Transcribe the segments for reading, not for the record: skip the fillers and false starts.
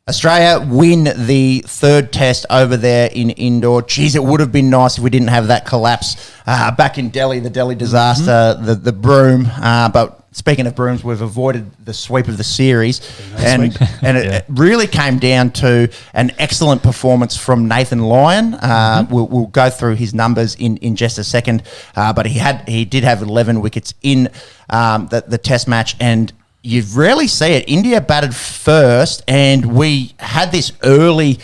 Australia win the third test over there in Indore. Geez, it would have been nice if we didn't have that collapse back in Delhi, the Delhi disaster, the broom. But speaking of brooms, we've avoided the sweep of the series. And it really came down to an excellent performance from Nathan Lyon. We'll go through his numbers in just a second. But he did have 11 wickets in the test match, and you rarely see it. India batted first, and we had this early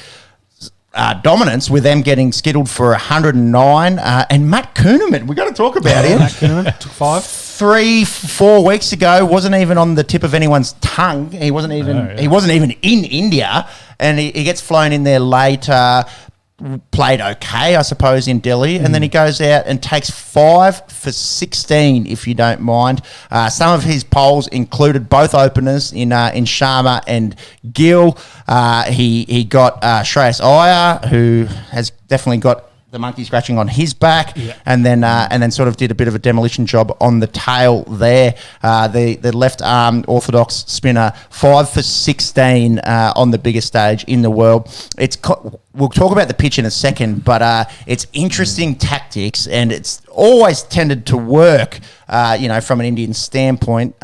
dominance with them getting skittled for 109. And Matt Kuhnemann, we got to talk about him. Matt Kuhnemann took 5. 3-4 weeks ago, wasn't even on the tip of anyone's tongue. He wasn't even in India, and he gets flown in there later. Played okay, I suppose, in Delhi, and then he goes out and takes 5 for 16, if you don't mind. Some of his polls included both openers in Sharma and Gill. He got Shreyas Iyer, who has definitely got the monkey scratching on his back, and then sort of did a bit of a demolition job on the tail there. The left arm orthodox spinner, 5 for 16 on the biggest stage in the world. We'll talk about the pitch in a second, but it's interesting tactics, and it's always tended to work. From an Indian standpoint,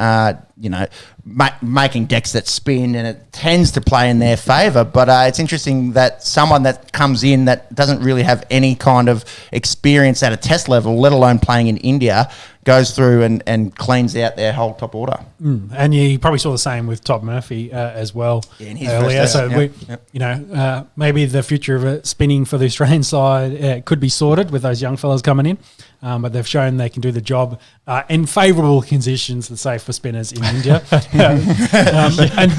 making decks that spin, and it tends to play in their favour. But it's interesting that someone that comes in that doesn't really have any kind of experience at a test level, let alone playing in India, goes through and cleans out their whole top order. And you probably saw the same with Todd Murphy as well in his earlier. First So maybe the future of it spinning for the Australian side could be sorted with those young fellas coming in. But they've shown they can do the job in favourable conditions, let's say, for spinners in India. And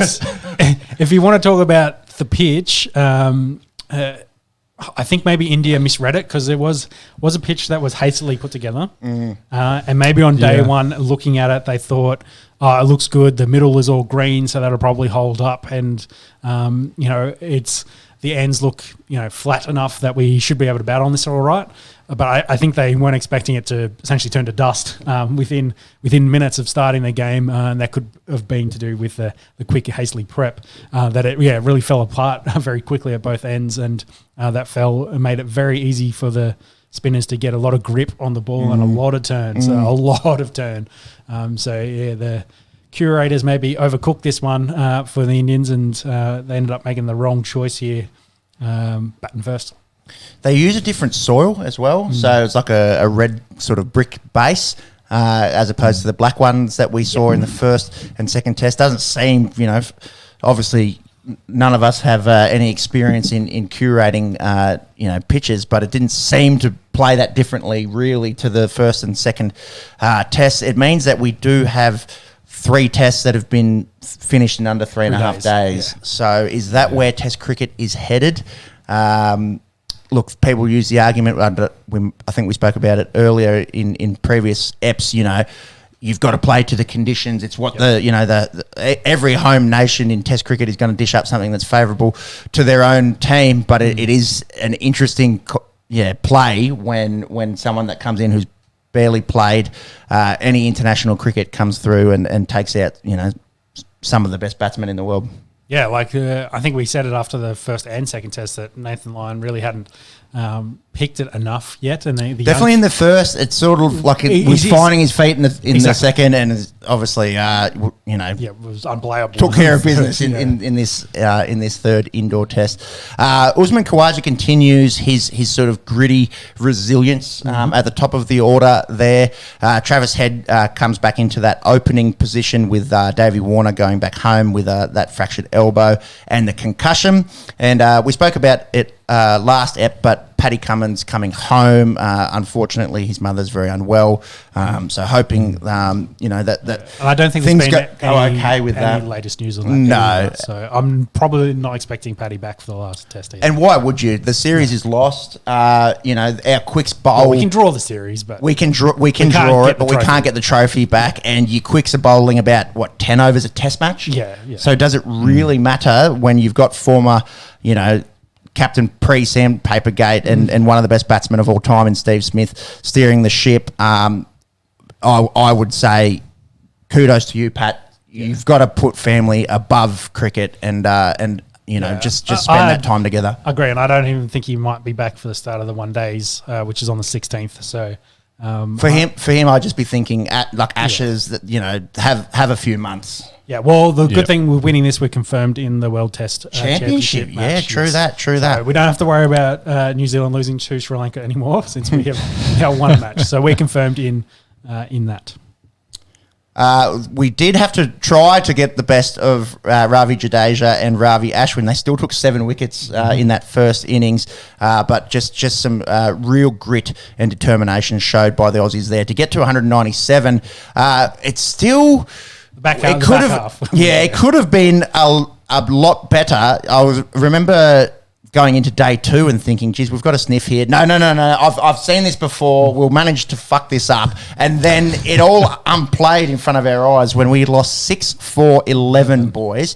if you want to talk about the pitch, I think maybe India misread it, because there was a pitch that was hastily put together. And maybe on day one, looking at it, they thought, it looks good, the middle is all green, so that'll probably hold up. And, it's the ends look, flat enough that we should be able to bat on this all right. But I think they weren't expecting it to essentially turn to dust within minutes of starting the game, and that could have been to do with the quick, hastily prep, that it really fell apart very quickly at both ends, and that made it very easy for the spinners to get a lot of grip on the ball and a lot of turns, the curators maybe overcooked this one for the Indians, and they ended up making the wrong choice here, batting first. They use a different soil as well, so it's like a red sort of brick base, as opposed to the black ones that we saw in the first and second test. Doesn't seem, obviously none of us have any experience in curating, pitches, but it didn't seem to play that differently really to the first and second tests. It means that we do have 3 tests that have been finished in under 3.5 days. Yeah. So is that where Test cricket is headed? Look, people use the argument, I think we spoke about it earlier in previous EPs, you've got to play to the conditions. It's what every home nation in Test cricket is going to dish up something that's favourable to their own team, but it is an interesting play when someone that comes in who's barely played any international cricket comes through and takes out, some of the best batsmen in the world. Yeah, I think we said it after the first and second test that Nathan Lyon really hadn't picked it enough yet. And definitely in the first, it's sort of like it was finding his feet in the second, and is obviously, it was unplayable. Took care of business in this third indoor test. Usman Khawaja continues his sort of gritty resilience at the top of the order there. Travis Head comes back into that opening position with Davey Warner going back home with that fractured elbow and the concussion. And we spoke about it last ep, but Paddy Cummins coming home. Unfortunately, his mother's very unwell. So hoping, that I don't think things there's been go okay with that. Latest news on that. No. Either, so I'm probably not expecting Paddy back for the last test either. And why would you? The series is lost. Our quicks bowl. Well, we can draw the series, but we can draw it, but we can't get the trophy back. And your quicks are bowling about 10 overs a test match. Yeah. So does it really matter when you've got former, captain pre-Sandpapergate and one of the best batsmen of all time in Steve Smith steering the ship? I would say kudos to you, Pat. You've got to put family above cricket, and just spend that time together. I agree, and I don't even think he might be back for the start of the one days, which is on the 16th. So for him, I'd just be thinking Ashes that have a few months. Yeah, well, the good thing with winning this, we're confirmed in the World Test Championship. Match. True that. So we don't have to worry about New Zealand losing to Sri Lanka anymore since we have won a match. So we're confirmed in that. We did have to try to get the best of Ravi Jadeja and Ravi Ashwin. They still took 7 wickets in that first innings, but just some real grit and determination showed by the Aussies there to get to 197. It's still... It could have been a lot better. I remember going into day 2 and thinking, geez, we've got a sniff here. No. I've seen this before. We'll manage to fuck this up. And then it all unplayed in front of our eyes when we lost 6-4-11, boys.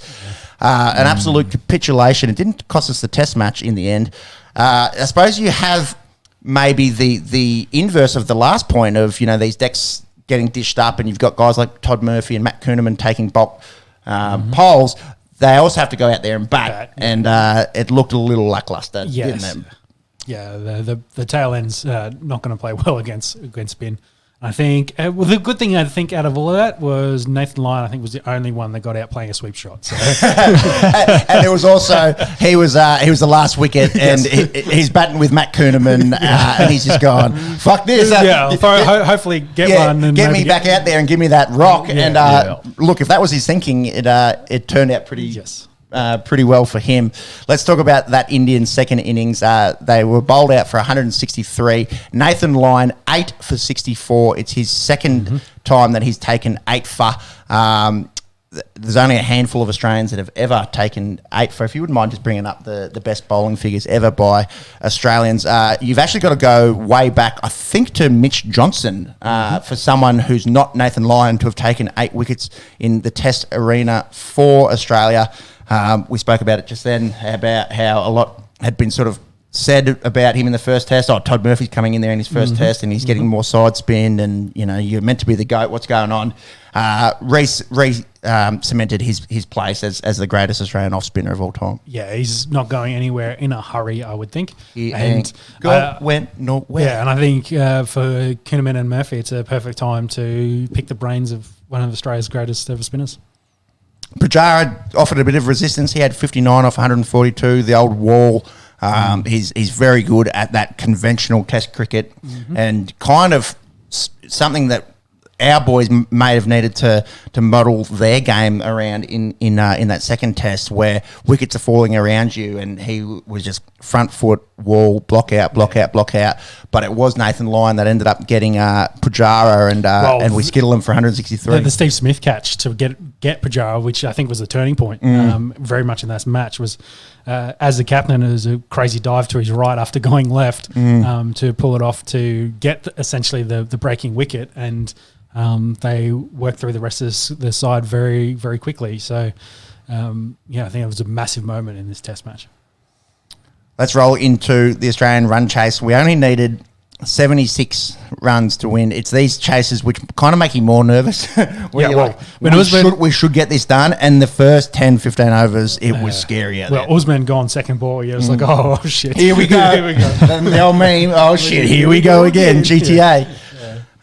An absolute capitulation. It didn't cost us the test match in the end. I suppose you have maybe the inverse of the last point of, these decks getting dished up, and you've got guys like Todd Murphy and Matt Kuhneman taking bulk poles. They also have to go out there and bat, and it looked a little lackluster, didn't it? Yeah, the tail end's not going to play well against spin. I think the good thing I think out of all of that was Nathan Lyon. I think was the only one that got out playing a sweep shot. So. And it was also he was the last wicket, and he's batting with Matt Kuhneman, and he's just gone, fuck this. Hopefully get one and get me back out there and give me that rock. Look, if that was his thinking, it turned out pretty well for him. Let's talk about that Indian second innings. They were bowled out for 163. Nathan Lyon, 8 for 64. It's his second time that he's taken 8 for. There's only a handful of Australians that have ever taken 8 for. If you wouldn't mind just bringing up the best bowling figures ever by Australians, you've actually got to go way back, I think, to Mitch Johnson for someone who's not Nathan Lyon to have taken 8 wickets in the Test arena for Australia. We spoke about it just then, about how a lot had been sort of said about him in the first test. Oh, Todd Murphy's coming in there in his first test and he's getting more side spin and, you're meant to be the GOAT. What's going on? Reece cemented his place as the greatest Australian off-spinner of all time. Yeah, he's not going anywhere in a hurry, I would think. Went nowhere. Yeah, and I think for Kuhneman and Murphy, it's a perfect time to pick the brains of one of Australia's greatest ever spinners. Pujara offered a bit of resistance. He had 59 off 142, the old wall. He's very good at that conventional test cricket and kind of something that our boys may have needed to model their game around in that second test where wickets are falling around you, and he was just front foot, wall, block out. But it was Nathan Lyon that ended up getting Pujara, and we skittled him for 163. The Steve Smith catch to get Pujara, which I think was the turning point very much in that match, was as the captain, it was a crazy dive to his right after going left to pull it off to get essentially the breaking wicket, and they worked through the rest of the side very, very quickly. So, I think it was a massive moment in this test match. Let's roll into the Australian run chase. We only needed 76 runs to win. It's these chases which kind of make you more nervous. We should get this done. And the first 10, 15 overs, it was scary out there. Usman gone second ball. It was like, oh, shit. Here we go. The old meme, oh, shit, here we go again, GTA.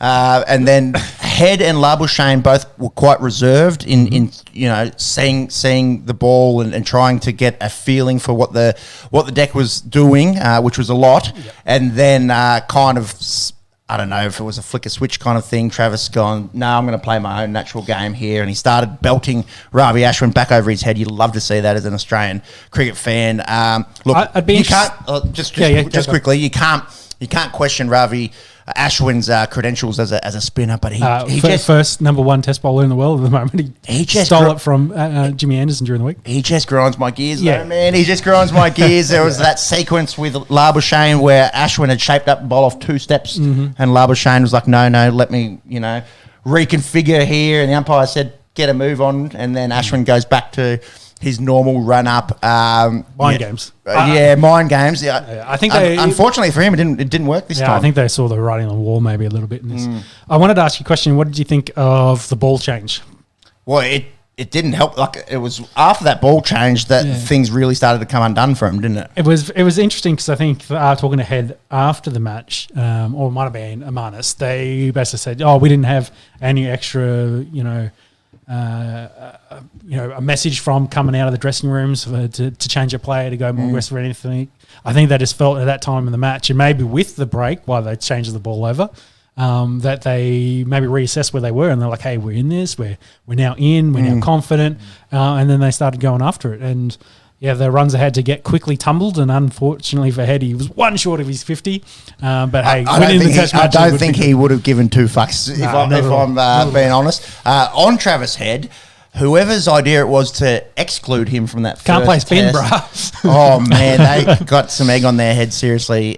And then Head and Labuschagne both were quite reserved in seeing the ball and trying to get a feeling for what the deck was doing, which was a lot. Yep. And then kind of, I don't know if it was a flicker switch kind of thing, Travis gone, no, I'm going to play my own natural game here. And he started belting Ravi Ashwin back over his head. You'd love to see that as an Australian cricket fan. Look, you can't, just quickly, you can't question Ravi Ashwin's credentials as a spinner, but he just first number 1 test bowler in the world at the moment. He just stole it from Jimmy Anderson during the week. He just grinds my gears, though, man. He just grinds my gears. There was that sequence with Labuschagne where Ashwin had shaped up the ball off 2 steps, and Labuschagne was like, no, let me, reconfigure here, and the umpire said, get a move on, and then Ashwin goes back to his normal run-up. Mind games. Mind games. Yeah. I think unfortunately for him, it didn't work this time. I think they saw the writing on the wall maybe a little bit in this. I wanted to ask you a question. What did you think of the ball change? Well, it didn't help. Like, it was after that ball change that things really started to come undone for him, didn't it? It was interesting because I think talking ahead after the match, or it might have been Amanis, they basically said, "Oh, we didn't have any extra, a message from coming out of the dressing rooms to change a player to go more aggressive or anything." I think they just felt at that time in the match, and maybe with the break, while they changed the ball over, that they maybe reassessed where they were, and they're like, "Hey, we're in this. We're now in. We're now confident." And then they started going after it, and the runs ahead to get quickly tumbled, and unfortunately for Head, he was one short of his 50. But hey, I don't think he would have given two fucks if I'm being honest. On Travis Head, whoever's idea it was to exclude him from that can't play first spin, test, bruh. Oh man, they got some egg on their head. Seriously,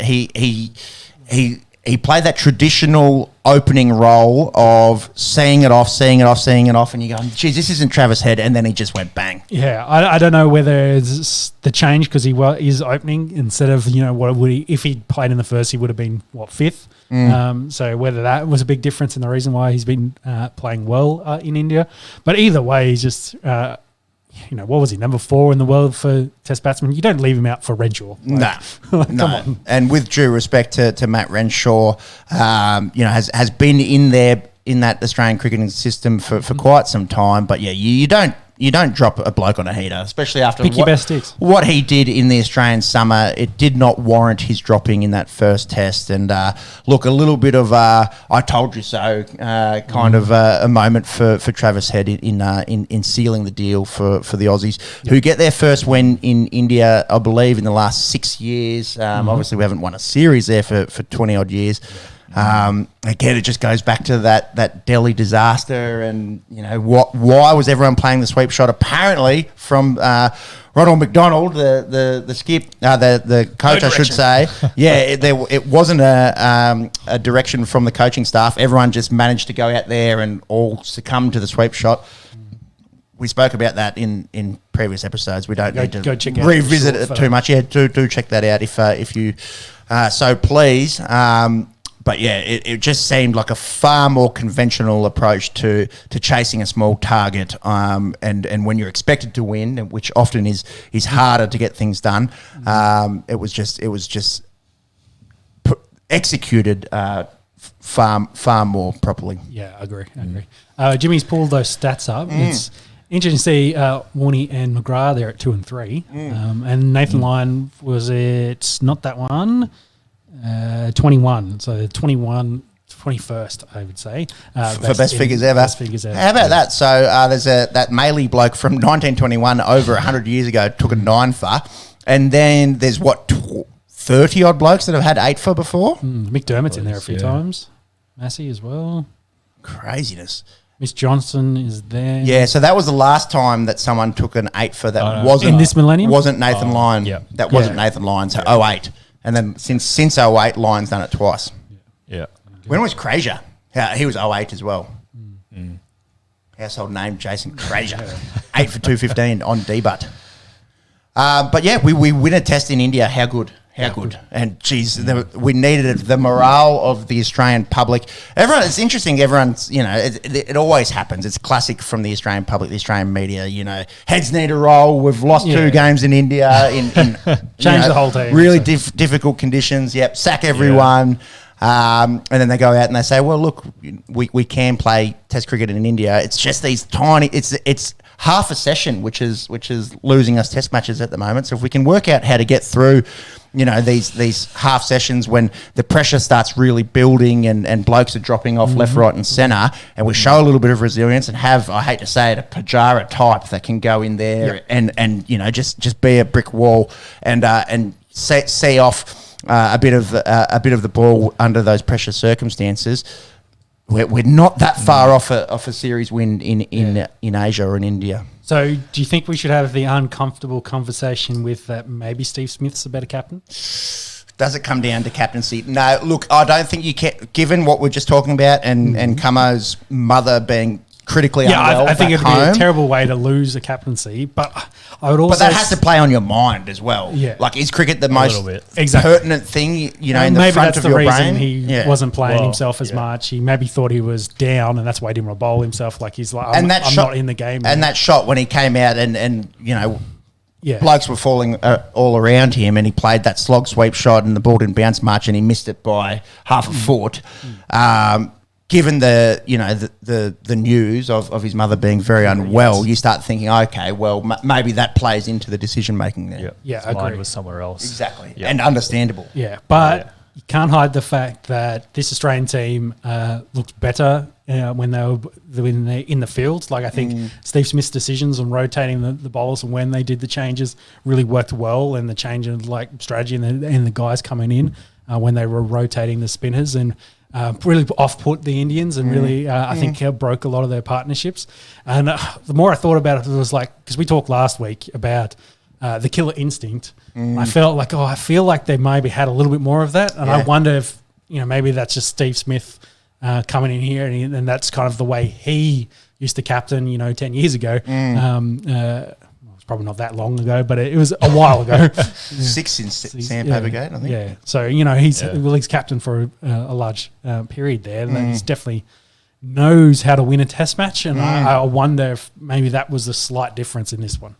he played that traditional opening role of seeing it off, and you're going, geez, this isn't Travis Head, and then he just went bang. Yeah, I don't know whether it's the change because he is opening instead of, what would he, if he played in the first, he would have been, fifth? So whether that was a big difference in the reason why he's been playing well in India. But either way, he's just... what was he, number 4 in the world for Test batsmen? You don't leave him out for Renshaw. No. Come on. And with due respect to Matt Renshaw, has been in there in that Australian cricketing system for quite some time. But you don't drop a bloke on a heater, especially after Pick your best sticks. What he did in the Australian summer. It did not warrant his dropping in that first test. And look, a little bit of I told you so kind of a moment for Travis Head in sealing the deal for the Aussies, who get their first win in India, I believe, in the last 6 years. Obviously, we haven't won a series there for 20 odd years. Again, it just goes back to that Delhi disaster, and why was everyone playing the sweep shot? Apparently, from Ronald McDonald, the skip, the coach, I should say. It wasn't a direction from the coaching staff. Everyone just managed to go out there and all succumb to the sweep shot. We spoke about that in previous episodes. We don't need to revisit it too much. Yeah, do check that out if you so please. But it just seemed like a far more conventional approach to chasing a small target, and when you're expected to win, which often is harder to get things done. It was just executed far more properly. Yeah, I agree. Jimmy's pulled those stats up. It's interesting to see Warney and McGrath there at 2 and 3, and Nathan Lyon was not that one. 21, so 21st, I would say. For best figures ever. How about that? So there's that Maley bloke from 1921, over 100 years ago, took a 9 for, and then there's 30 odd blokes that have had 8 for before. McDermott's in there a few times. Massey as well. Craziness. Miss Johnson is there. Yeah, so that was the last time that someone took an 8 for that wasn't in this millennium. Wasn't Nathan Lyon. Yeah. That wasn't Nathan Lyon. So 08. And then since 08, Lyon's done it twice. Yeah. When was Frazier? Yeah, he was 08 as well. Household name, Jason Frazier. 8 for 215 on debut. But yeah, we win a test in India. How good. How good. And geez, we needed it. The morale of the Australian public. Everyone, it's interesting. Everyone's, it always happens. It's classic from the Australian public, the Australian media. Heads need a roll. We've lost 2 games in India. Change the whole team. Really difficult conditions. Yep. Sack everyone. And then they go out and they say, well, look, we can play Test cricket in India. It's just these tiny, it's half a session, which is losing us Test matches at the moment. So if we can work out how to get through, these half sessions when the pressure starts really building and blokes are dropping off left, right and centre, and we show a little bit of resilience and have, I hate to say it, a Pujara type that can go in there and just be a brick wall and see off a bit of the ball under those pressure circumstances. We're not that far off a series win in Asia or in India. So do you think we should have the uncomfortable conversation with that maybe Steve Smith's a better captain? Does it come down to captaincy? No, look, I don't think you can, given what we're just talking about and Camo's mother being critically unwell. I think back it'd be home. a terrible way to lose a captaincy, but I would also. But that has to play on your mind as well. Yeah. Like, is cricket the most pertinent thing, you know, in the maybe front that's of the your reason brain? he wasn't playing himself as much. He maybe thought he was down, and that's why he didn't want to bowl himself. Like, he's like, I'm not in the game. And that shot when he came out and you know, yeah. blokes were falling all around him, and he played that slog sweep shot, and the ball didn't bounce much, and he missed it by half a foot. Given the the news of his mother being very unwell, you start thinking, okay, well, maybe that plays into the decision making there. Yeah, his mind was somewhere else. Exactly, and understandable. Yeah, but you can't hide the fact that this Australian team looked better when they were in the field. Like, I think Steve Smith's decisions on rotating the bowlers and when they did the changes really worked well, and the change in like strategy and the guys coming in when they were rotating the spinners and really off-put the Indians and really, I think, broke a lot of their partnerships. And the more I thought about it, it was like, because we talked last week about the killer instinct. I felt like, I feel like they maybe had a little bit more of that. And I wonder if, maybe that's just Steve Smith coming in here and that's kind of the way he used to captain, 10 years ago. It's probably not that long ago, but it was a while ago. 6 since Sandpaper Gate, I think. Yeah. So, he's captain for a large period there. And he's definitely knows how to win a test match. And I wonder if maybe that was a slight difference in this one.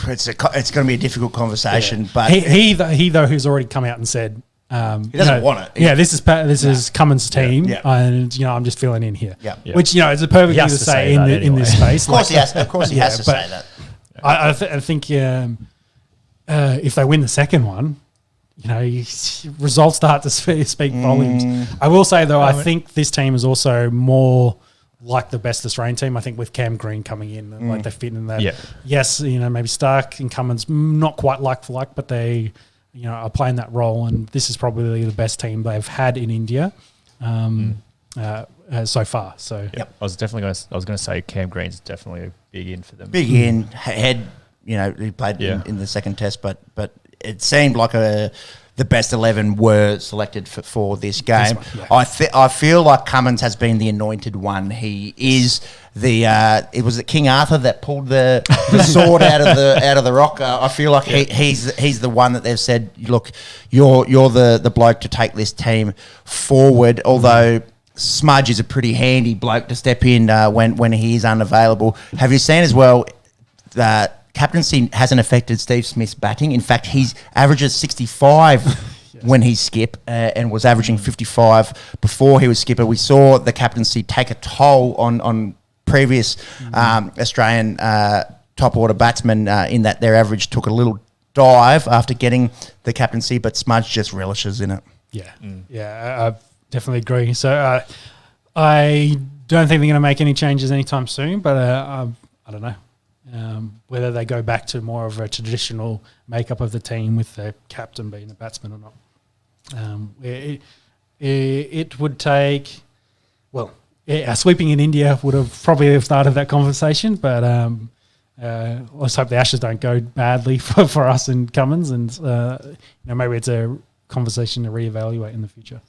It's going to be a difficult conversation, but he though who's already come out and said he doesn't want it. This is Cummins' team, and I'm just filling in here. Which is a perfect thing to say in this space. Of course, he has. Of course, he has to say that. I think if they win the second one, results start to speak volumes. I will say though, I think this team is also more like the best Australian team. I think with Cam Green coming in, like they fit in that. Yes, maybe Stark and Cummins not quite like for like, but they are playing that role, and this is probably the best team they've had in India so far. So I was going to say Cam Green's definitely a big in for them. Big in head. He played in the second test, but it seemed like the best 11 were selected for this game. I feel like Cummins has been the anointed one. He is it was King Arthur that pulled the sword out of the rock. I feel like he's the one that they've said, look, you're the bloke to take this team forward. Although Smudge is a pretty handy bloke to step in when he is unavailable. Have you seen as well that captaincy hasn't affected Steve Smith's batting? In fact, he's averages 65 when he's skip and was averaging 55 before he was skipper. We saw the captaincy take a toll on previous Australian top order batsmen in that their average took a little dive after getting the captaincy, but Smudge just relishes in it. I definitely agree. So I don't think they're going to make any changes anytime soon, but I don't know. Whether they go back to more of a traditional makeup of the team with the captain being a batsman or not. It would take, sweeping in India would have probably started that conversation, but let's hope the Ashes don't go badly for us in Cummins, and maybe it's a conversation to reevaluate in the future.